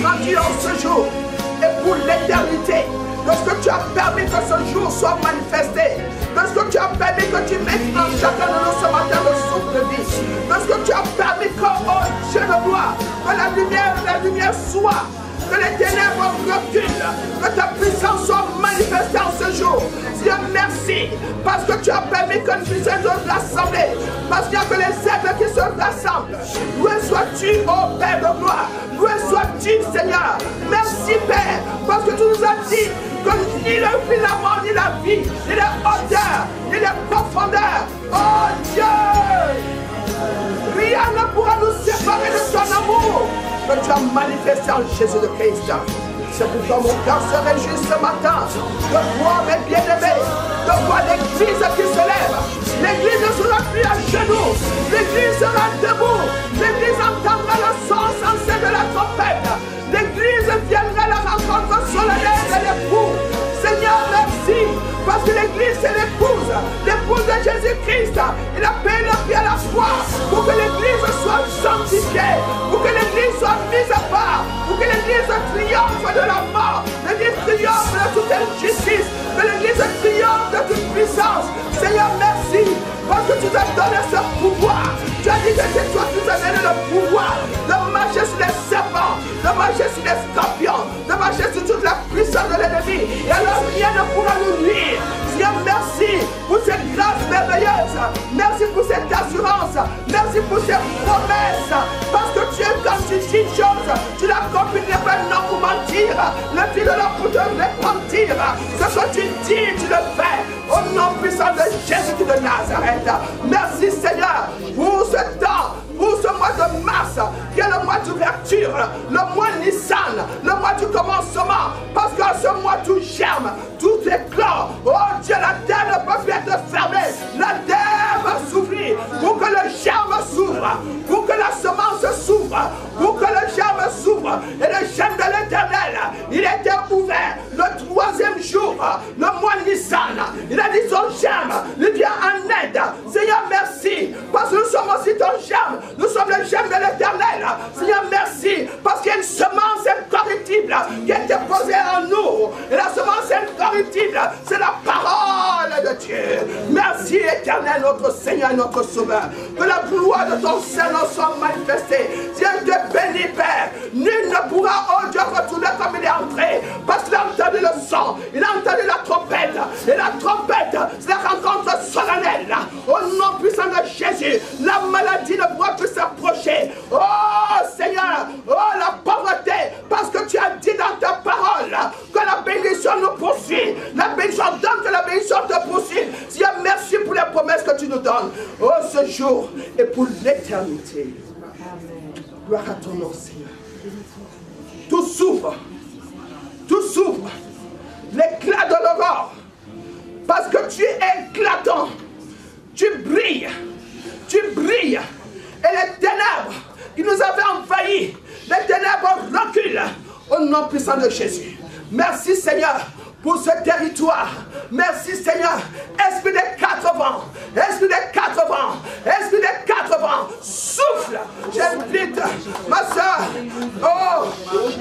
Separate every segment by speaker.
Speaker 1: rendu en ce jour et pour l'éternité. De ce que tu as permis que ce jour soit manifesté. De ce que tu as permis que tu mettes en chacun de nous ce matin le souffle de vie. De ce que tu as permis que, oh Dieu de gloire, que la lumière soit. Que les ténèbres reculent, que ta puissance soit manifestée en ce jour. Dieu, merci, parce que tu as permis que nous puissions nous rassembler, parce qu'il n'y a que les êtres qui se rassemblent. Loué sois-tu, ô Père de gloire, loué sois-tu, Seigneur. Merci, Père, parce que tu nous as dit que ni la mort, ni la vie, ni les hauteurs, ni les profondeurs, oh Dieu, rien ne pourra nous séparer de ton amour que tu as manifesté en Jésus de Christ. C'est pourquoi mon cœur se réjouit ce matin de voir mes bien-aimés, de voir l'église qui se lève. L'église ne sera plus à genoux, l'église sera debout, l'église entendra le son sensé de la trompette, l'église viendra à la rencontre solennelle de l'époux. Seigneur, merci, parce que l'église c'est l'épouse de Jésus-Christ. Il a payé le prix à la croix pour que l'église soit sanctifiée, pour que l'église soit mise à part, pour que l'église triomphe de la mort, l'église triomphe de toute injustice, que l'église triomphe de toute puissance. Seigneur, merci, parce que tu t'as donné ce pouvoir. Tu as dit que c'est toi qui nous as donné le pouvoir de marcher sur les serpents, de marcher sur les scorpions, de marcher sur toute la puissance de l'ennemi. Et alors rien ne pourra nous nuire. Seigneur, merci pour cette grâce merveilleuse. Merci pour cette assurance. Merci pour ces promesses. Parce que tu es, quand tu dis une chose, tu l'accomplirais pas non pour mentir. Le fil de l'homme pour te repentir. Ce que tu dis, tu le fais. Au nom puissant de Jésus de Nazareth. Merci Seigneur pour ce temps, pour ce mois de mars, qui est le mois d'ouverture, le mois Nissan, le mois du commencement. Parce qu'en ce mois tout germe, tout éclore. Oh Dieu, la terre ne peut plus être fermée. La terre va s'ouvrir pour que le germe s'ouvre, pour que la semence s'ouvre, pour que le germe s'ouvre. Et le germe de l'Éternel, il était ouvert le 3e jour, le mois Nissan. Il a dit son germe, il vient en aide. Seigneur, merci, parce que nous sommes aussi ton germe. Nous sommes le germe de l'Éternel. Seigneur, merci, parce qu'il y a une semence incorruptible qui a été posée en nous. Et la semence incorruptible, c'est la parole de Dieu. Merci, Éternel, notre Seigneur et notre Sauveur. Que la gloire de ton Seigneur soit manifestée. Dieu te bénit, Père. Nul ne pourra, oh Dieu, retourner comme il est entré. Parce qu'il a entendu le son, il a entendu la trompette. Et la trompette, c'est la rencontre solennelle. Au nom puissant de Jésus, la maladie ne pourra plus s'approcher. Oh Seigneur, oh la pauvreté, parce que tu as dit dans ta parole que la bénédiction nous poursuit. La bénédiction donne que la bénédiction te poursuit. Seigneur, merci pour les promesses que tu nous donnes. Oh, ce jour et pour l'éternité. Gloire à ton nom, Seigneur. Tout s'ouvre. Tout s'ouvre. L'éclat de l'aurore. Parce que tu es éclatant. Tu brilles. Tu brilles. Et les ténèbres qui nous avaient envahis, les ténèbres reculent au nom puissant de Jésus. Merci Seigneur pour ce territoire. Merci Seigneur. Esprit des 4 vents. Esprit des 4 vents. Esprit des 4 vents. Souffle. J'invite ma soeur. Oh,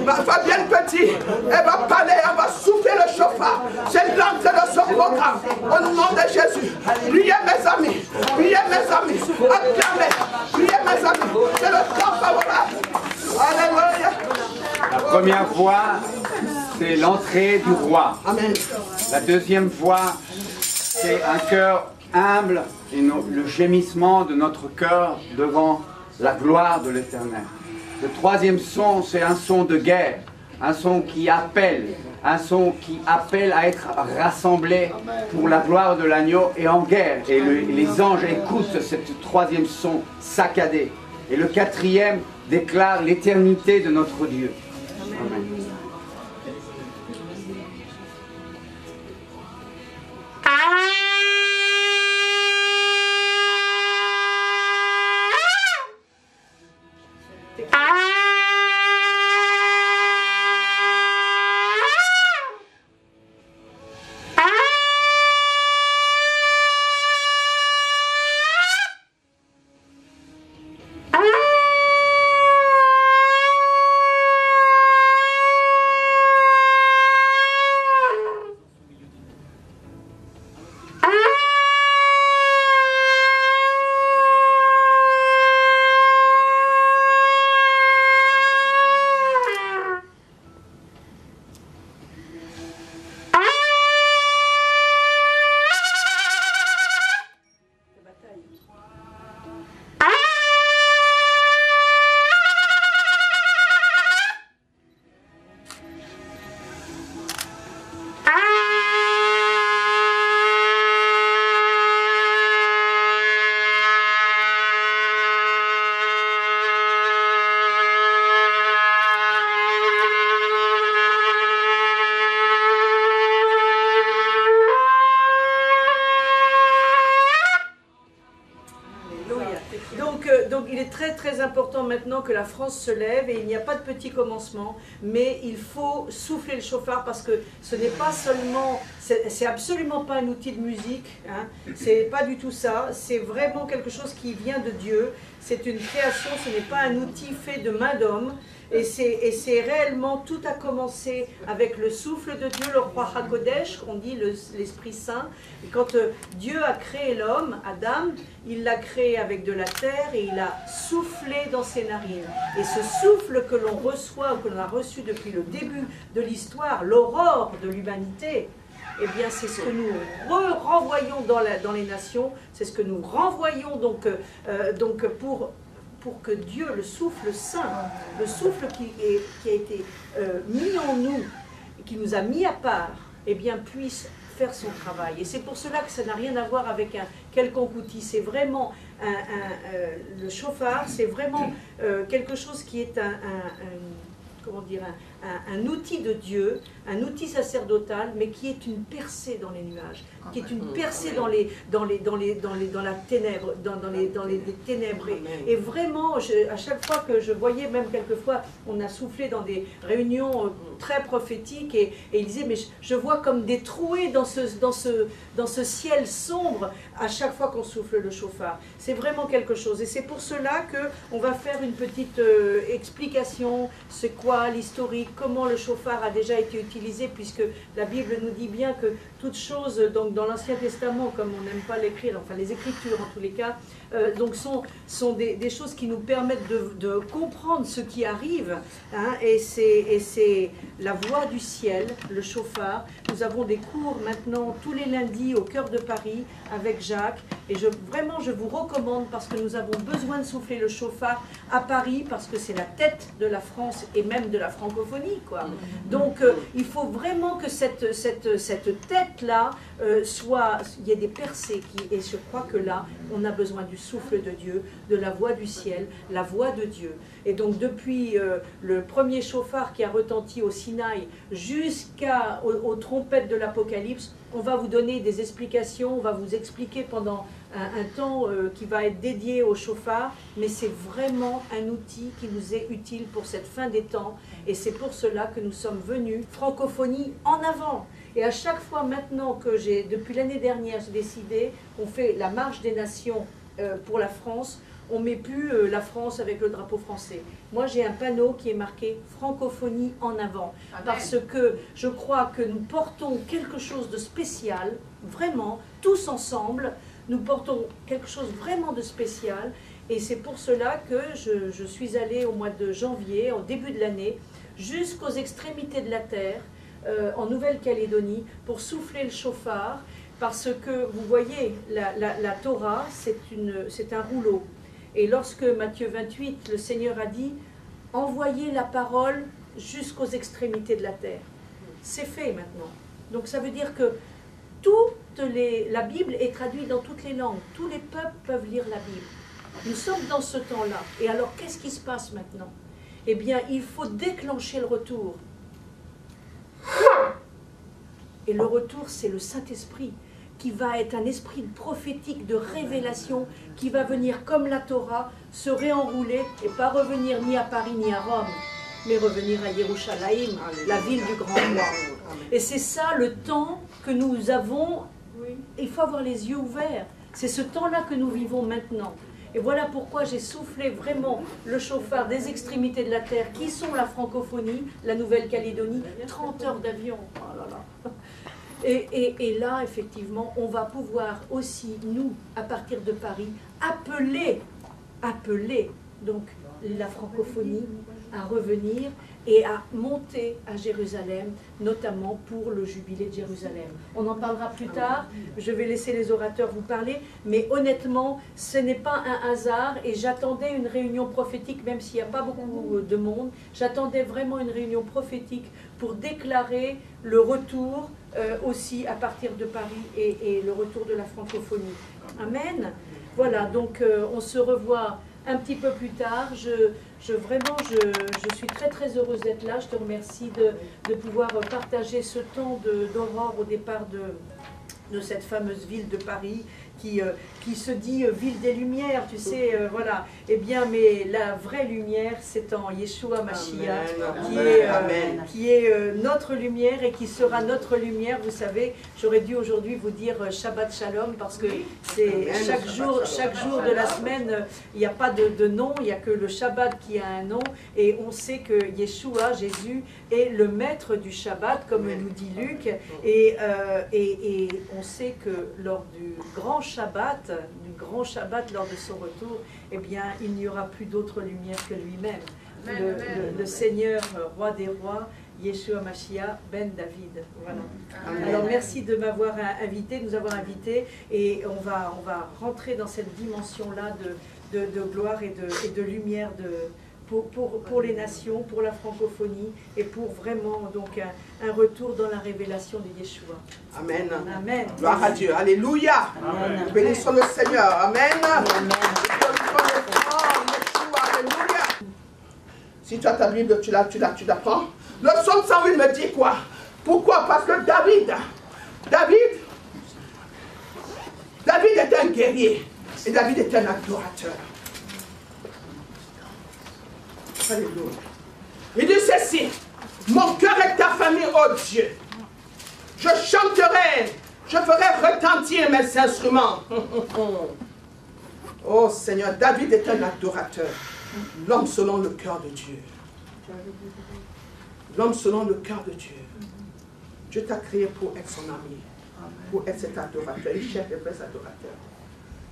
Speaker 1: ma Fabienne Petit. Elle va parler. Elle va souffler le chauffard. C'est l'entrée de ce programme. Au nom de Jésus. Priez mes amis. Priez mes amis. Acclamez. Priez mes amis. C'est le temps favorable. Alléluia.
Speaker 2: La première voix, c'est l'entrée du roi.
Speaker 1: Amen.
Speaker 2: La deuxième voix, c'est un cœur humble et le gémissement de notre cœur devant la gloire de l'Éternel. Le troisième son, c'est un son de guerre, un son qui appelle à être rassemblés pour la gloire de l'agneau et en guerre. Et les anges écoutent ce troisième son saccadé. Et le quatrième déclare l'éternité de notre Dieu. Amen.
Speaker 3: c'est très très important maintenant que la France se lève, et il n'y a pas de petit commencement, mais il faut souffler le chauffard, parce que ce n'est pas seulement, c'est absolument pas un outil de musique, hein, c'est pas du tout ça, c'est vraiment quelque chose qui vient de Dieu, c'est une création, ce n'est pas un outil fait de main d'homme. Et c'est réellement, tout a commencé avec le souffle de Dieu, le roi HaKodesh, qu'on dit l'Esprit Saint. Et quand Dieu a créé l'homme, Adam, il l'a créé avec de la terre et il a soufflé dans ses narines. Et ce souffle que l'on reçoit, ou que l'on a reçu depuis le début de l'histoire, l'aurore de l'humanité, eh bien c'est ce que nous renvoyons dans les nations, c'est ce que nous renvoyons donc pour que Dieu, le souffle saint, le souffle qui a été mis en nous, qui nous a mis à part, eh bien, puisse faire son travail. Et c'est pour cela que ça n'a rien à voir avec un quelconque outil. C'est vraiment, le chauffard, c'est vraiment quelque chose qui est comment dire, un outil de Dieu, un outil sacerdotal, mais qui est une percée dans les nuages, qui est une percée dans la ténèbre, dans les ténèbres. Et vraiment, à chaque fois que je voyais, même quelquefois, on a soufflé dans des réunions très prophétiques, et il disait, mais je vois comme des trouées dans ce ciel sombre à chaque fois qu'on souffle le chauffard. C'est vraiment quelque chose. Et c'est pour cela qu'on va faire une petite explication, c'est quoi l'historique, comment le chauffard a déjà été utilisé, puisque la Bible nous dit bien que toutes choses, donc dans l'Ancien Testament, comme on n'aime pas l'écrire, enfin les Écritures en tous les cas, donc sont des choses qui nous permettent de comprendre ce qui arrive, hein, et c'est la voix du ciel, le chauffard. Nous avons des cours maintenant tous les lundis au cœur de Paris avec Jacques, et vraiment je vous recommande, parce que nous avons besoin de souffler le chauffard à Paris, parce que c'est la tête de la France et même de la francophonie, quoi. Donc il faut vraiment que cette tête-là il y ait des percées, et je crois que là, on a besoin du souffle de Dieu, de la voix du ciel, la voix de Dieu. Et donc depuis le premier chauffard qui a retenti au Sinaï jusqu'aux trompettes de l'Apocalypse, on va vous donner des explications, on va vous expliquer pendant un temps qui va être dédié au chauffard, mais c'est vraiment un outil qui nous est utile pour cette fin des temps, et c'est pour cela que nous sommes venus, francophonie en avant. Et à chaque fois maintenant que depuis l'année dernière, j'ai décidé, on fait la marche des nations pour la France, on ne met plus la France avec le drapeau français. Moi, j'ai un panneau qui est marqué « Francophonie en avant », parce que je crois que nous portons quelque chose de spécial, vraiment, tous ensemble, nous portons quelque chose vraiment de spécial, et c'est pour cela que je suis allée au mois de janvier, au début de l'année, jusqu'aux extrémités de la terre, en Nouvelle-Calédonie, pour souffler le chauffard, parce que vous voyez, la Torah, c'est un rouleau. Et lorsque Matthieu 28, le Seigneur a dit « Envoyez la parole jusqu'aux extrémités de la terre », c'est fait maintenant. Donc ça veut dire que la Bible est traduite dans toutes les langues, tous les peuples peuvent lire la Bible. Nous sommes dans ce temps-là. Et alors, qu'est-ce qui se passe maintenant? Eh bien, il faut déclencher le retour. Et le retour, c'est le Saint-Esprit, qui va être un esprit prophétique de révélation, qui va venir comme la Torah, se réenrouler et pas revenir ni à Paris ni à Rome, mais revenir à Yerushalayim, la ville du grand roi. Et c'est ça le temps que nous avons. Il faut avoir les yeux ouverts. C'est ce temps-là que nous vivons maintenant. Et voilà pourquoi j'ai soufflé vraiment le chauffard des extrémités de la terre, qui sont la francophonie, la Nouvelle-Calédonie, 30 heures d'avion. Oh là là. Et là, effectivement, on va pouvoir aussi, nous, à partir de Paris, appeler donc la francophonie à revenir et à monter à Jérusalem, notamment pour le jubilé de Jérusalem. On en parlera plus tard, je vais laisser les orateurs vous parler, mais honnêtement, ce n'est pas un hasard, et j'attendais une réunion prophétique, même s'il n'y a pas beaucoup de monde, j'attendais vraiment une réunion prophétique pour déclarer le retour aussi à partir de Paris et le retour de la francophonie. Amen. Voilà, donc on se revoit un petit peu plus tard. Vraiment, je suis très très heureuse d'être là. Je te remercie de pouvoir partager ce temps d'aurore au départ de cette fameuse ville de Paris qui se dit ville des lumières, tu sais, voilà. Eh bien, mais la vraie lumière, c'est en Yeshua Mashiach, qui est notre lumière et qui sera notre lumière. Vous savez, j'aurais dû aujourd'hui vous dire Shabbat Shalom, parce que c'est chaque jour de la semaine, il n'y a pas de nom, il n'y a que le Shabbat qui a un nom, et on sait que Yeshua, Jésus, est le maître du Shabbat, comme nous dit Luc, et on sait que lors du grand Shabbat, lors de son retour, eh bien, il n'y aura plus d'autre lumière que lui-même. Le Seigneur, roi des rois, Yeshua Mashiach, Ben David. Voilà. Alors merci de m'avoir invité, nous avoir invités, et on va rentrer dans cette dimension-là de gloire et de lumière pour les nations, pour la francophonie, et pour vraiment donc un retour dans la révélation de Yeshua.
Speaker 1: Amen.
Speaker 3: Amen.
Speaker 1: Gloire à Dieu. Alléluia.
Speaker 3: Amen.
Speaker 1: Nous bénissons le Seigneur. Amen.
Speaker 3: Amen.
Speaker 1: Alléluia. Si tu as ta Bible, tu la prends. Le psaume 108 me dit quoi? Pourquoi? Parce que David était un guerrier. Et David était un adorateur. Alléluia. Il dit ceci: mon cœur est affamé, ô Dieu. Je chanterai, je ferai retentir mes instruments. Oh Seigneur, David est un adorateur. L'homme selon le cœur de Dieu. L'homme selon le cœur de Dieu. Dieu t'a créé pour être son ami, pour être cet adorateur. Il cherche les vrais adorateurs.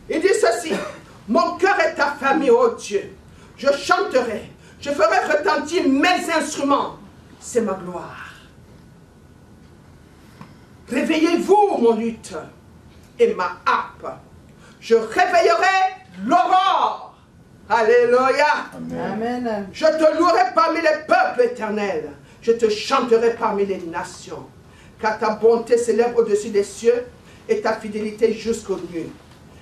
Speaker 1: Il dit ceci: mon cœur est affamé, ô Dieu. Je chanterai, je ferai retentir mes instruments. C'est ma gloire. Réveillez-vous, mon luth, et ma harpe. Je réveillerai l'aurore. Alléluia.
Speaker 3: Amen.
Speaker 1: Je te louerai parmi les peuples éternels. Je te chanterai parmi les nations. Car ta bonté s'élève au-dessus des cieux et ta fidélité jusqu'aux nues.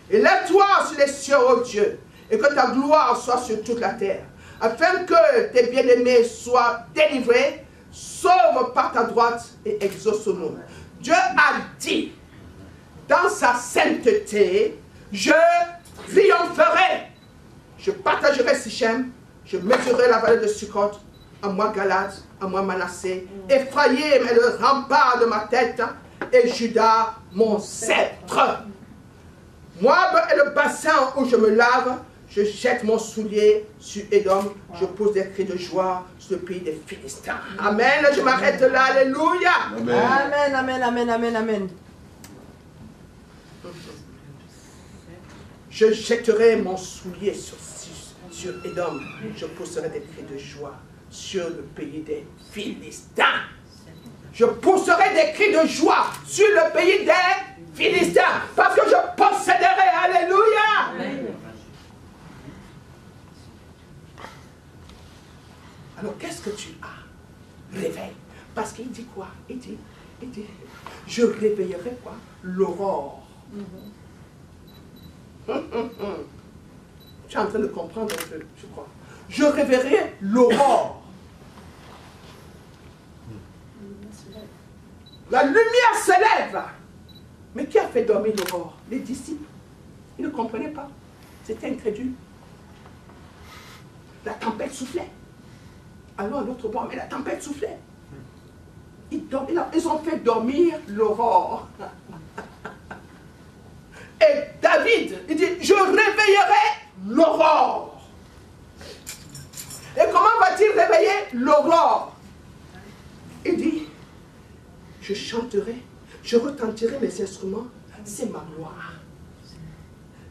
Speaker 1: Élève-toi sur les cieux, ô Dieu, et que ta gloire soit sur toute la terre, afin que tes bien-aimés soient délivrés. Sauve par ta droite et exauce-nous. Dieu a dit, dans sa sainteté, je triompherai. Je partagerai Sichem, je mesurerai la vallée de Sukkot, à moi Galade, à moi Manassé. Ephraïm est le rempart de ma tête, et Juda mon sceptre. Moab est le bassin où je me lave. Je jette mon soulier sur Édom. Je pose des cris de joie sur le pays des Philistins. Amen. Je m'arrête là. Alléluia.
Speaker 4: Amen, amen, amen, amen, amen.
Speaker 1: Je jetterai mon soulier sur Édom. Je pousserai des cris de joie sur le pays des Philistins. Je pousserai des cris de joie sur le pays des Philistins. Parce que je posséderai. Alléluia. Amen. Alors, qu'est-ce que tu as? Réveille. Parce qu'il dit quoi? Il dit, je réveillerai quoi? L'aurore. Tu es en train de comprendre un peu, je crois. Je réveillerai l'aurore. La lumière s'élève. Mais qui a fait dormir l'aurore? Les disciples. Ils ne comprenaient pas. C'était incrédule. La tempête soufflait. Alors à l'autre bord, mais la tempête soufflait. Ils ont fait dormir l'aurore. Et David, il dit, je réveillerai l'aurore. Et comment va-t-il réveiller l'aurore? Il dit, je chanterai, je retentirai mes instruments, c'est ma gloire.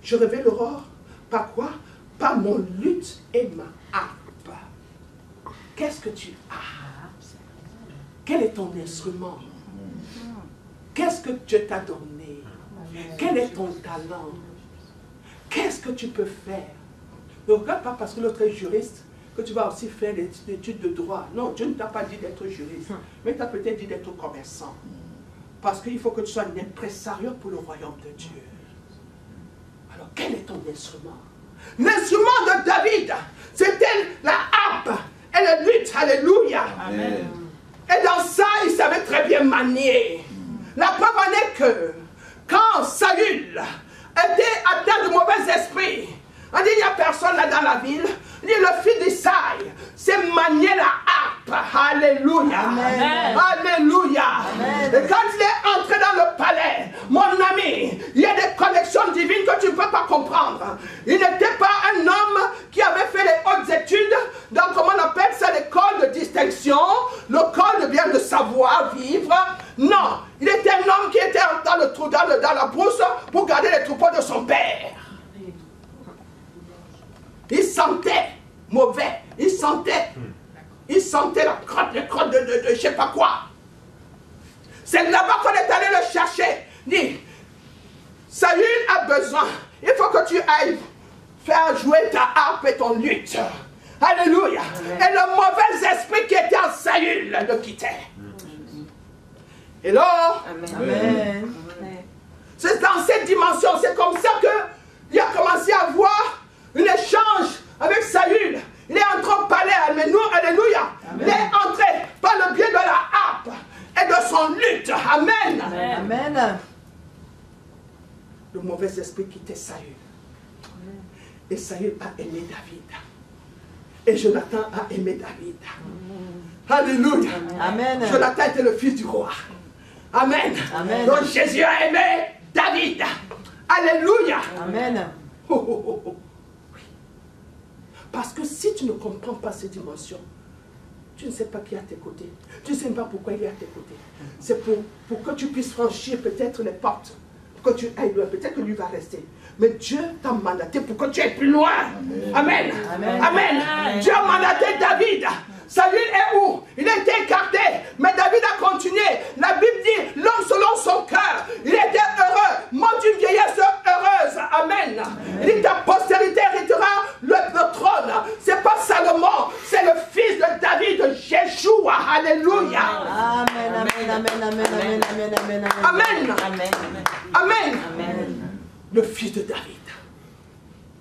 Speaker 1: Je réveille l'aurore, par quoi? Par mon luth et ma harpe. Qu'est-ce que tu as? Quel est ton instrument? Qu'est-ce que Dieu t'a donné? Quel est ton talent? Qu'est-ce que tu peux faire? Ne regarde pas parce que l'autre est juriste que tu vas aussi faire des études de droit. Non, Dieu ne t'a pas dit d'être juriste, mais t'a peut-être dit d'être commerçant. Parce qu'il faut que tu sois un impresario pour le royaume de Dieu. Alors, quel est ton instrument? L'instrument de David, c'était la harpe et le luth. Alléluia. Amen. Et dans ça, il savait très bien manier. La preuve en est que quand Saül était atteint de mauvais esprits, on dit, il n'y a personne là dans la ville. Il dit, le fils d'Isaïe s'est manié la harpe. Alléluia.
Speaker 4: Amen.
Speaker 1: Alléluia.
Speaker 4: Amen.
Speaker 1: Et quand il est entré dans le palais, mon ami, il y a des connexions divines que tu ne peux pas comprendre. Il n'était pas un homme qui avait fait les hautes études dans, comment on appelle ça, l'école de distinction, l'école bien de savoir-vivre. Non, il était un homme qui était dans le trou, dans la brousse pour garder les troupeaux de son père. Il sentait mauvais, il sentait la crotte, les crottes de je ne sais pas quoi. C'est là-bas qu'on est allé le chercher. Dit, Saül a besoin, il faut que tu ailles faire jouer ta harpe et ton luth. Alléluia. Et le mauvais esprit qui était en Saül le quittait. Et là,
Speaker 4: Amen.
Speaker 1: c'est dans cette dimension, c'est comme ça qu'il a commencé à avoir un échange avec Saül. Il est entré au palais, alléluia. Il est entré par le biais de la harpe et de son luth. Amen.
Speaker 4: Amen.
Speaker 1: Le mauvais esprit quittait Saül. Et Saül a aimé David. Et Jonathan a aimé David. Alléluia.
Speaker 4: Amen.
Speaker 1: Jonathan était le fils du roi. Amen.
Speaker 4: Amen.
Speaker 1: Donc Jésus a aimé David. Alléluia.
Speaker 4: Amen.
Speaker 1: Oh, oh, oh, oh. Oui. Parce que si tu ne comprends pas ces dimensions, tu ne sais pas qui est à tes côtés. Tu ne sais pas pourquoi il est à tes côtés. C'est pour que tu puisses franchir peut-être les portes. Pour que tu ailles loin. Peut-être que lui va rester. Mais Dieu t'a mandaté pour que tu ailles plus loin. Amen.
Speaker 4: Amen.
Speaker 1: Amen.
Speaker 4: Amen.
Speaker 1: Dieu a mandaté David. Saül est où? Il a été écarté. Mais David a continué. La Bible dit, l'homme selon son cœur. Il était heureux. Mort d'une vieillesse heureuse. Amen. Il dit, ta postérité héritera le trône. C'est pas Salomon. C'est le fils de David, Jéshua. Alléluia.
Speaker 4: Amen. Amen. Amen. Amen. Amen. Amen. Amen.
Speaker 1: Amen.
Speaker 4: Amen.
Speaker 1: Amen.
Speaker 4: Amen.
Speaker 1: Le fils de David.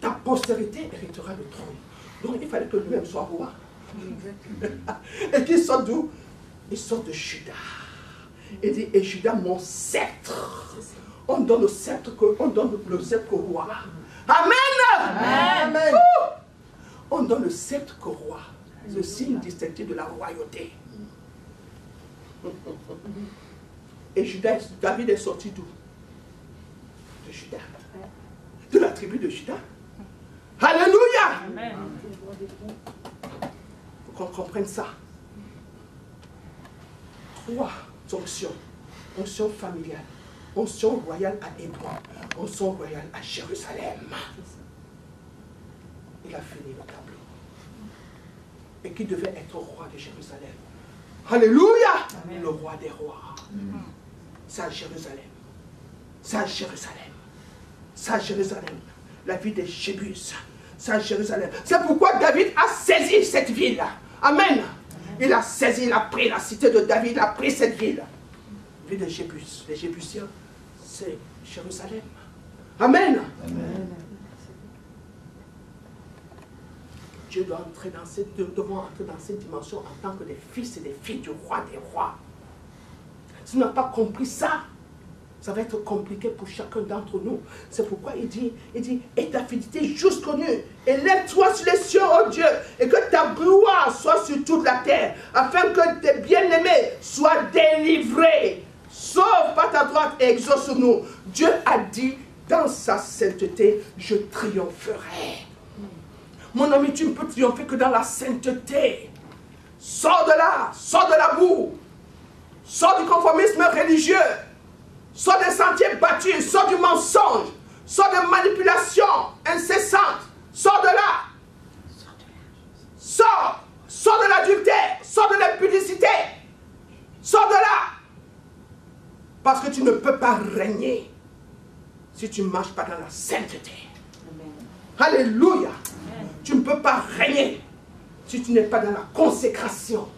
Speaker 1: Ta postérité héritera le trône. Donc il fallait que lui-même soit roi. Et qu'il sort d'où? Il sort de Juda. Il dit, et Juda, mon sceptre. On donne le sceptre, au roi. Amen.
Speaker 4: Amen.
Speaker 1: On donne le sceptre au roi. Le signe distinctif de la royauté. Et Juda, David est sorti d'où? De Juda. De la tribu de Juda. Alléluia.
Speaker 3: Amen.
Speaker 1: Qu'on comprenne ça. 3 onctions. Onction familiale, onction royale à Hébron, onction royale à Jérusalem. Il a fini le tableau. Et qui devait être roi de Jérusalem. Alléluia. Amen. Le roi des rois. C'est à Jérusalem. C'est à Jérusalem. C'est à Jérusalem. La ville des Jébus. C'est à Jérusalem. C'est pourquoi David a saisi cette ville. Amen. Il a saisi, il a pris la cité de David, il a pris cette ville. Ville de Jébus. Les Jébusiens, c'est Jérusalem. Amen.
Speaker 4: Amen.
Speaker 1: Dieu doit entrer dans cette, devons entrer dans cette dimension en tant que des fils et des filles du roi des rois. Si tu n'as pas compris ça, ça va être compliqué pour chacun d'entre nous. C'est pourquoi il dit, et ta fidélité jusqu'au nu. Et lève-toi sur les cieux, oh Dieu, et que ta gloire soit sur toute la terre, afin que tes bien-aimés soient délivrés. Sauve par ta droite et exauce-nous. Dieu a dit, dans sa sainteté, je triompherai. Mon ami, tu ne peux triompher que dans la sainteté. Sors de là, sors de la boue, sors du conformisme religieux. Sors des sentiers battus, sors du mensonge, sors de manipulation incessante, sors de là. Sors de l'adultère, sors de l'impudicité, sors de là. Parce que tu ne peux pas régner si tu ne marches pas dans la sainteté. Amen. Alléluia. Amen. Tu ne peux pas régner si tu n'es pas dans la consécration.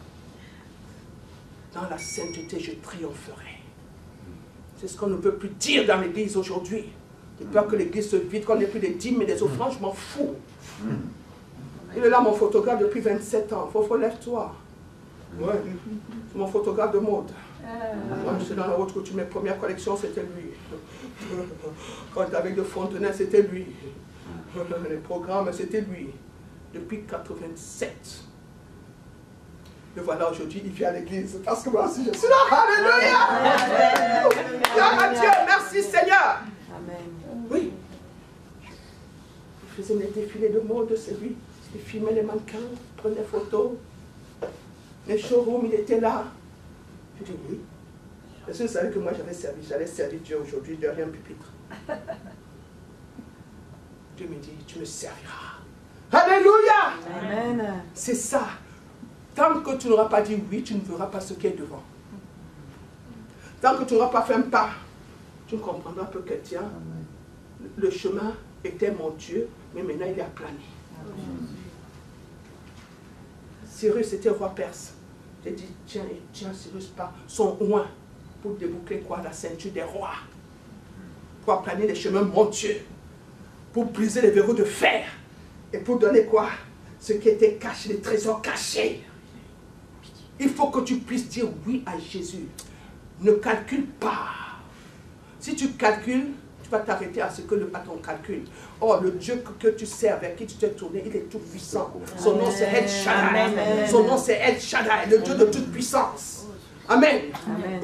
Speaker 1: Dans la sainteté, je triompherai. C'est ce qu'on ne peut plus dire dans l'église aujourd'hui. J'ai peur que l'église se vide, qu'on n'ait plus des dîmes et des offrandes, je m'en fous. Il est là mon photographe depuis 27 ans. Relève-toi. Ouais. C'est mon photographe de mode. Quand j'étais dans la haute couture, mes premières collections, c'était lui. Quand j'étais avec de Fontenay, c'était lui. Les programmes, c'était lui. Depuis 87. Le voilà aujourd'hui, il vient à l'église. Parce que moi aussi, je suis là. Alléluia! Gloire à Dieu, merci Seigneur.
Speaker 4: Amen.
Speaker 1: Oui. Il faisait des défilés de mode, c'est lui. Il filmait les mannequins, prenait des photos. Les showrooms, il était là. Je dis oui. Parce que vous savez que moi j'allais servir Dieu aujourd'hui derrière un pupitre. Dieu me dit, tu me serviras. Alléluia!
Speaker 4: Amen.
Speaker 1: C'est ça. Tant que tu n'auras pas dit oui, tu ne verras pas ce qui est devant. Tant que tu n'auras pas fait un pas, tu ne comprendras pas que tiens, le chemin était mon Dieu, mais maintenant il est aplané. Cyrus était roi perse. J'ai dit, tiens, Cyrus par son oin pour déboucler quoi? La ceinture des rois. Pour aplaner les chemins montueux. Pour briser les verrous de fer. Et pour donner quoi? Ce qui était caché, les trésors cachés. Il faut que tu puisses dire oui à Jésus. Ne calcule pas. Si tu calcules, tu vas t'arrêter à ton calcul. Oh, le Dieu que tu sais, avec qui tu t'es tourné, il est tout puissant. Son nom c'est El Shaddai. Son nom c'est El Shaddai, le Dieu de toute puissance. Amen.
Speaker 4: Amen.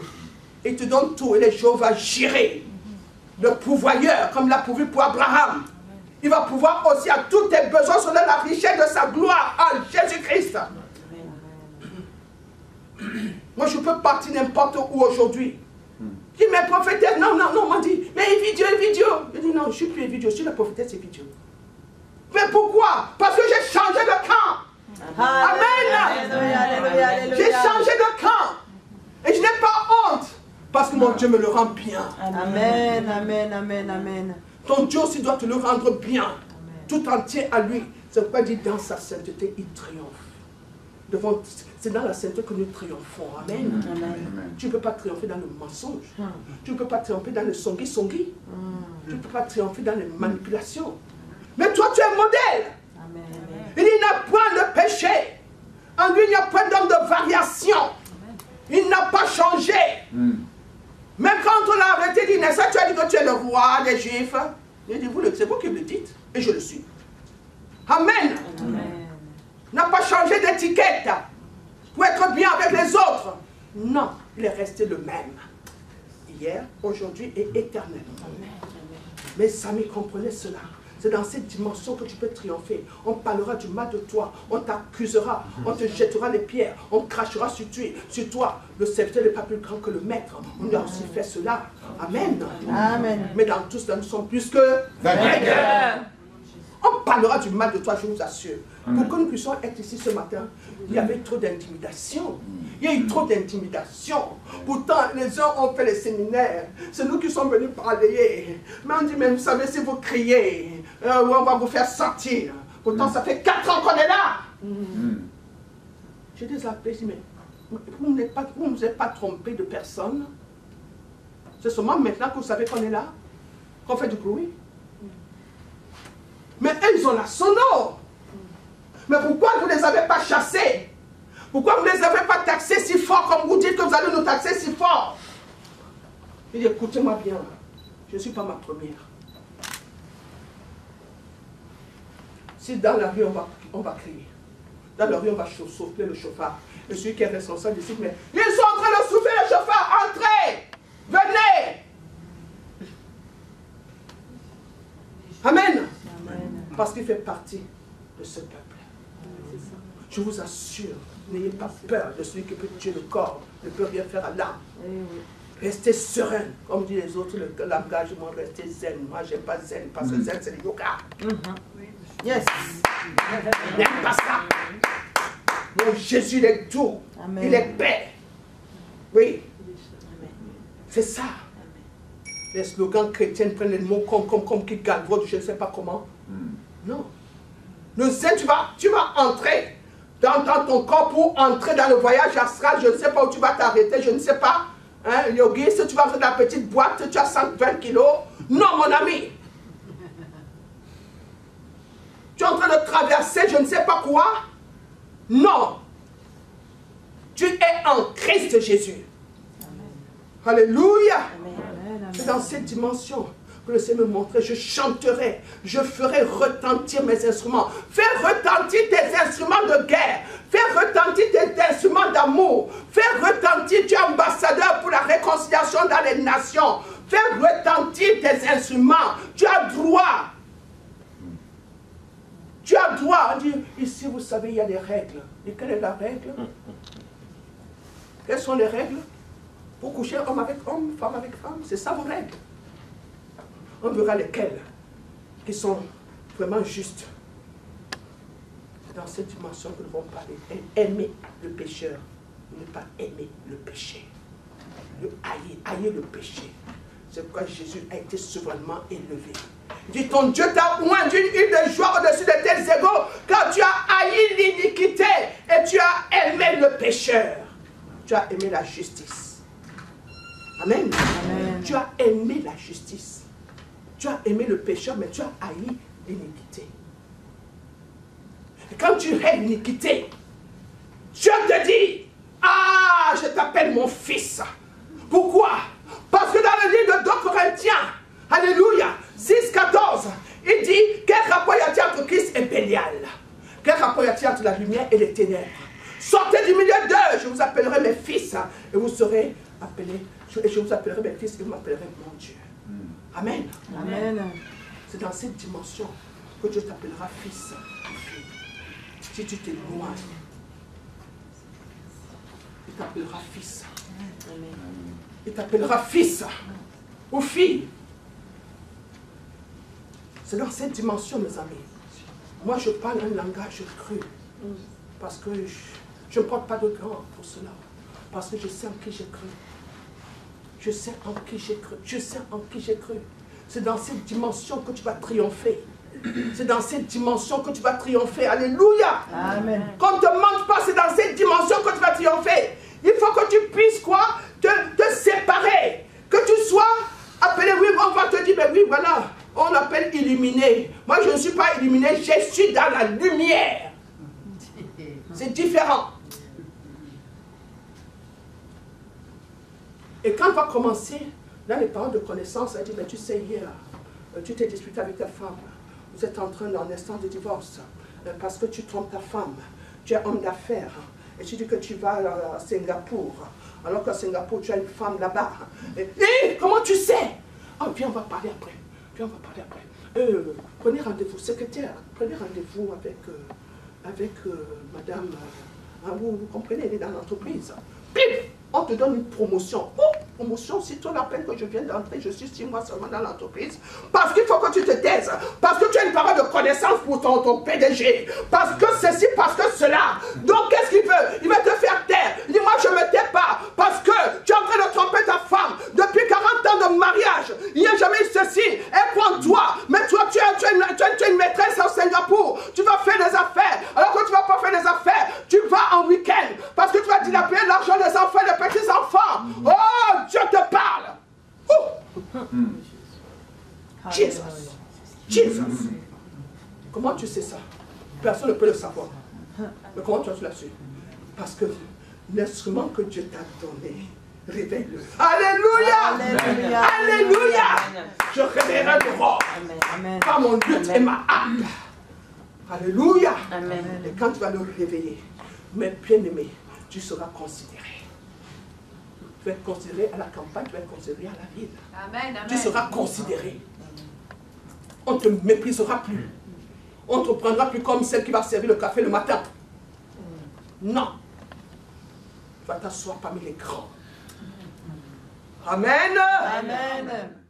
Speaker 1: Il te donne tout et les jours va gérer. Le pourvoyeur, comme l'a pourvu pour Abraham. Il va pouvoir aussi à tous tes besoins selon la richesse de sa gloire en Jésus-Christ. Moi, je peux partir n'importe où aujourd'hui. Qui m'est prophétesse? Non, on m'a dit, mais Evidio. Je dis non, je ne suis plus Evidio, je suis la prophétesse Evidio. Mais pourquoi? Parce que j'ai changé de camp. Amen.
Speaker 4: Alléluia.
Speaker 1: J'ai changé de camp. Et je n'ai pas honte. Parce que mon Dieu me le rend bien.
Speaker 4: Amen. Amen.
Speaker 1: Ton Dieu aussi doit te le rendre bien. Tout entier à lui. C'est pourquoi il dit dans sa sainteté, il triomphe. C'est dans la sainteté que nous triomphons. Amen. Tu ne peux pas triompher dans le mensonge. Tu ne peux pas triompher dans le songi. Tu ne peux pas triompher dans les manipulations. Mais toi, tu es modèle. Il n'y a point de péché. En lui, il n'y a point d'homme de variation. Il n'a pas changé. Même quand on l'a arrêté, il dit, n'est-ce pas, tu as dit que tu es le roi des Juifs. Il dit, c'est vous qui me le dites. Et je le suis. Amen. N'a pas changé d'étiquette pour être bien avec les autres. Non, il est resté le même. Hier, aujourd'hui et éternellement. Mes amis, comprenez cela. C'est dans cette dimension que tu peux triompher. On parlera du mal de toi, on t'accusera, on te jettera les pierres, on crachera sur toi. Le serviteur n'est pas plus grand que le maître. On lui a aussi fait cela. Amen. Mais dans tout cela, nous sommes plus que vainqueurs. On parlera du mal de toi, je vous assure. Pour que nous puissions être ici ce matin, il y avait trop d'intimidation. Il y a eu trop d'intimidation. Pourtant, les gens ont fait les séminaires. C'est nous qui sommes venus parler. Mais on dit, mais vous savez, si vous criez, on va vous faire sortir. Pourtant, ça fait 4 ans qu'on est là. J'ai des appels, mais vous ne vous êtes pas trompé de personne. C'est seulement maintenant que vous savez qu'on est là, qu'on fait du bruit. Mais eux, ils ont la sonore. Mais pourquoi vous ne les avez pas chassés? Pourquoi vous ne les avez pas taxés si fort comme vous dites que vous allez nous taxer si fort? Il dit, écoutez-moi bien, je ne suis pas ma première. Si dans la rue, on va crier. Dans la rue, on va souffler le chauffard. Et celui qui est responsable ici, mais ils sont en train de souffler le chauffard. Entrez! Venez! Amen. Parce qu'il fait partie de ce peuple. Je vous assure, n'ayez pas peur de celui qui peut tuer le corps, ne peut rien faire à l'âme. Restez serein, comme disent les autres, l'engagement, restez zen. Moi, j'aime pas zen, parce que zen, c'est le yoga.
Speaker 4: Yes.
Speaker 1: N'aime pas ça. Donc Jésus, il est doux, il est paix. Oui, c'est ça. Les slogans chrétiens prennent les mots comme qui galvaudent, je ne sais pas comment. Non. Le zen, tu vas entrer dans ton corps pour entrer dans le voyage astral. Je ne sais pas où tu vas t'arrêter, je ne sais pas. Hein, yogi, si tu vas faire la petite boîte, tu as 120 kilos. Non, mon ami. Tu es en train de traverser je ne sais pas quoi. Non. Tu es en Christ Jésus. Alléluia.
Speaker 4: Amen.
Speaker 1: C'est dans cette dimension que le Seigneur me montrait. Je chanterai, je ferai retentir mes instruments. Fais retentir tes instruments de guerre. Fais retentir tes instruments d'amour. Fais retentir, tu es ambassadeur pour la réconciliation dans les nations. Fais retentir tes instruments. Tu as droit. Tu as droit. On dit, ici vous savez, il y a des règles. Et quelle est la règle? Quelles sont les règles? Pour coucher homme avec homme, femme avec femme, c'est ça vos règles. On verra lesquelles qui sont vraiment justes. C'est dans cette dimension que nous allons parler. Aimer le pécheur, ne pas aimer le péché. Le haïr le péché. C'est pourquoi Jésus a été souverainement élevé. Il dit, ton Dieu t'a oint d'une huile de joie au-dessus de tes égaux, car tu as haï l'iniquité et tu as aimé le pécheur. Tu as aimé la justice. Amen.
Speaker 4: Amen.
Speaker 1: Tu as aimé la justice. Tu as aimé le pécheur, mais tu as haï l'iniquité. Et quand tu hais l'iniquité, Dieu te dit, ah, je t'appelle mon fils. Pourquoi? Parce que dans le livre de 2 Corinthiens, alléluia, 6-14, il dit, quel rapport y a-t-il entre Christ et Bélial? Quel rapport y a-t-il entre la lumière et les ténèbres? Sortez du milieu d'eux, je vous appellerai mes fils, et vous serez appelés, et je vous appellerai mes fils, et vous m'appellerez mon Dieu. Amen.
Speaker 4: Amen.
Speaker 1: C'est dans cette dimension que Dieu t'appellera fils ou fille. Si tu t'éloignes, il t'appellera fils. Il t'appellera fils ou fille. C'est dans cette dimension, mes amis. Moi, je parle un langage cru. Parce que je ne porte pas de gants pour cela. Parce que je sais en qui j'ai cru. Je sais en qui j'ai cru. Je sais en qui j'ai cru. C'est dans cette dimension que tu vas triompher. C'est dans cette dimension que tu vas triompher. Alléluia.
Speaker 4: Amen.
Speaker 1: Qu'on ne te manque pas, c'est dans cette dimension que tu vas triompher. Il faut que tu puisses quoi? Te séparer. Que tu sois appelé, oui, on va te dire, ben oui, voilà, on l'appelle illuminé. Moi, je ne suis pas illuminé, je suis dans la lumière. C'est différent. Et quand on va commencer, là, les parents de connaissance, elle dit, mais tu sais, hier, tu t'es disputé avec ta femme. Vous êtes en train d'un instant de divorce. Parce que tu trompes ta femme. Tu es homme d'affaires. Et tu dis que tu vas à Singapour. Alors qu'à Singapour, tu as une femme là-bas. Et comment tu sais? Ah, viens, on va parler après. Viens, on va parler après. Prenez rendez-vous, secrétaire. Prenez rendez-vous avec madame. Vous comprenez, elle est dans l'entreprise. Bim! On te donne une promotion. Oh, promotion, si toi la peine que je viens d'entrer, je suis 6 mois seulement dans l'entreprise. Parce qu'il faut que tu te taises. Parce que tu as une parole de connaissance pour ton PDG. Parce que ceci, parce que cela. Donc qu'est-ce qu'il veut? Il va te faire taire. Il dit, moi je ne me tais pas. Parce que tu es en train de tromper ta femme. Depuis 40 ans de mariage, il n'y a jamais eu ceci. Elle prend toi. Mais toi, tu es une maîtresse au Singapour. Tu vas faire des affaires. Alors que tu ne vas pas faire des affaires, tu vas en week-end. Parce que tu vas dilapider l'argent des enfants, des petits-enfants. Oh, Dieu te parle. Jesus. Jesus. Comment tu sais ça? Personne ne peut le savoir. Mais comment tu as su? Parce que l'instrument que Dieu t'a donné, révèle-le. Alléluia!
Speaker 4: Alléluia.
Speaker 1: Alléluia! Je révélerai le roi
Speaker 4: Amen.
Speaker 1: par mon lutte et ma âme. Alléluia!
Speaker 3: Amen.
Speaker 1: Et quand tu vas le réveiller, mes bien-aimés, tu seras considéré. Tu vas être considéré à la campagne, tu vas être considéré à la ville.
Speaker 5: Amen, amen.
Speaker 1: Tu seras considéré. On ne te méprisera plus. On ne te prendra plus comme celle qui va servir le café le matin. Non. Tu vas t'asseoir parmi les grands. Amen.
Speaker 4: Amen.